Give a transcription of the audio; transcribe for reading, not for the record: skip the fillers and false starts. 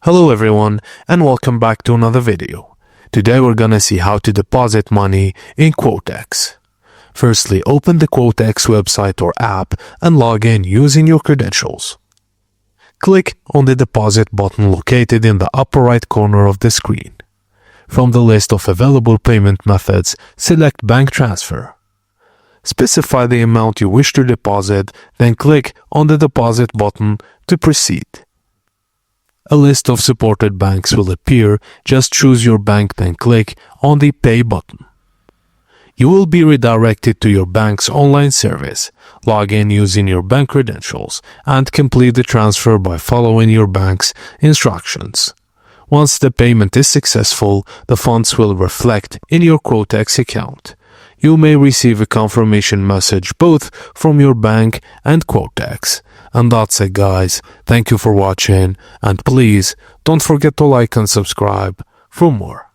Hello everyone and welcome back to another video. Today we're gonna see how to deposit money in Quotex. Firstly, open the Quotex website or app and log in using your credentials. Click on the deposit button located in the upper right corner of the screen. From the list of available payment methods, select Bank Transfer. Specify the amount you wish to deposit, then click on the deposit button to proceed. A list of supported banks will appear. Just choose your bank, then click on the Pay button. You will be redirected to your bank's online service. Log in using your bank credentials and complete the transfer by following your bank's instructions. Once the payment is successful, the funds will reflect in your Quotex account. You may receive a confirmation message both from your bank and Quotex. And that's it, guys. Thank you for watching, and please don't forget to like and subscribe for more.